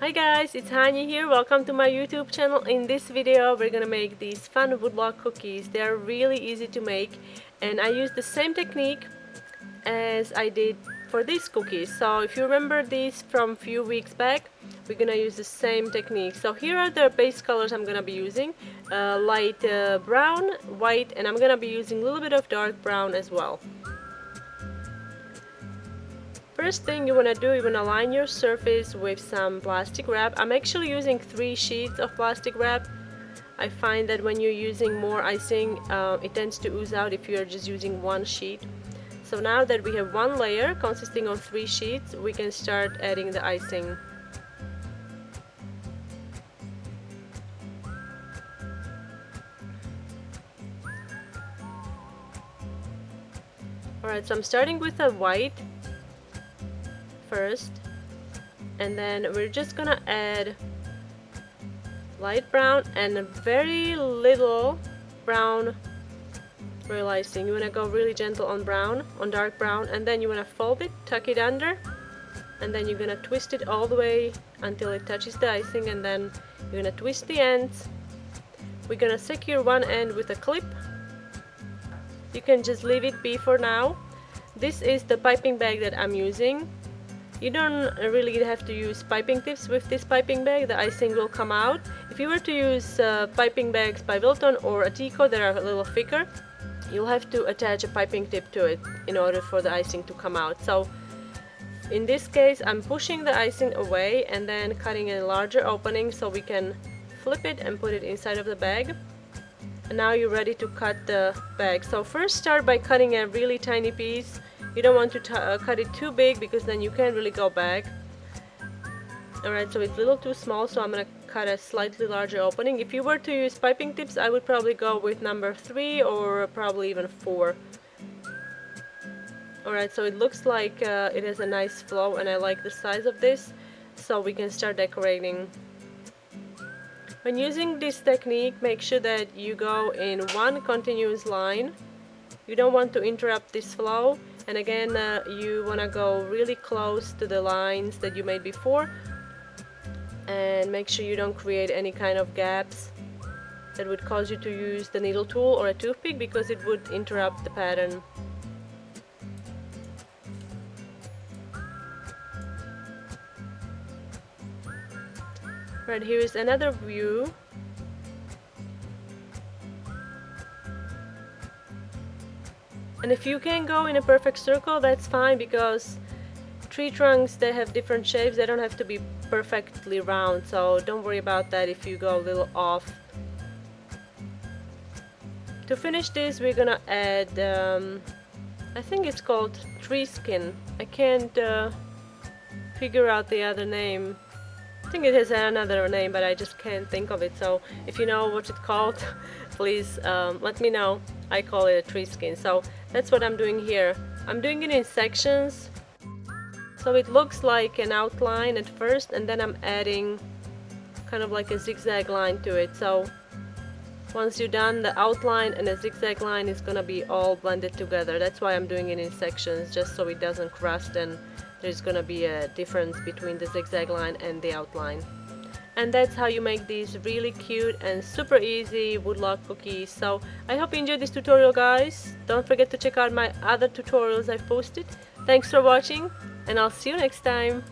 Hi guys, it's Hani here. Welcome to my YouTube channel. In this video we're gonna make these fun woodblock cookies. They are really easy to make and I use the same technique as I did for these cookies. So if you remember these from a few weeks back, we're gonna use the same technique. So here are the base colors I'm gonna be using. Light brown, white, and I'm gonna be using a little bit of dark brown as well. First thing you want to do, you want to line your surface with some plastic wrap. I'm actually using 3 sheets of plastic wrap. I find that when you're using more icing, it tends to ooze out if you're just using 1 sheet. So now that we have 1 layer consisting of 3 sheets, we can start adding the icing. Alright, so I'm starting with a white first, and then we're just gonna add light brown and a very little brown royal icing. You want to go really gentle on brown, on dark brown, and then you want to fold it, tuck it under, and then you're gonna twist it all the way until it touches the icing, and then you're gonna twist the ends. We're gonna secure one end with a clip. You can just leave it be for now. This is the piping bag that I'm using. You don't really have to use piping tips with this piping bag, the icing will come out. If you were to use piping bags by Wilton or Atico that are a little thicker, you'll have to attach a piping tip to it in order for the icing to come out. So in this case I'm pushing the icing away and then cutting a larger opening so we can flip it and put it inside of the bag. And now you're ready to cut the bag. So first start by cutting a really tiny piece. You don't want to cut it too big because then you can't really go back. Alright, so it's a little too small, so I'm going to cut a slightly larger opening. If you were to use piping tips, I would probably go with number 3 or probably even 4. Alright, so it looks like it has a nice flow and I like the size of this, so we can start decorating. When using this technique, make sure that you go in one continuous line. You don't want to interrupt this flow. And again, you want to go really close to the lines that you made before and make sure you don't create any kind of gaps that would cause you to use the needle tool or a toothpick because it would interrupt the pattern. Right, here is another view. And if you can go in a perfect circle, that's fine, because tree trunks, they have different shapes. They don't have to be perfectly round, so don't worry about that if you go a little off. To finish this, we're gonna add I think it's called tree skin. I can't figure out the other name. I think it has another name, but I just can't think of it. So if you know what it's called, please let me know. I call it a tree skin. So that's what I'm doing here. I'm doing it in sections, so it looks like an outline at first, and then I'm adding kind of like a zigzag line to it. So once you're done, the outline and the zigzag line is gonna be all blended together. That's why I'm doing it in sections, just so it doesn't crust and there's gonna be a difference between the zigzag line and the outline. And that's how you make these really cute and super easy woodblock cookies. So I hope you enjoyed this tutorial, guys. Don't forget to check out my other tutorials I've posted. Thanks for watching, and I'll see you next time.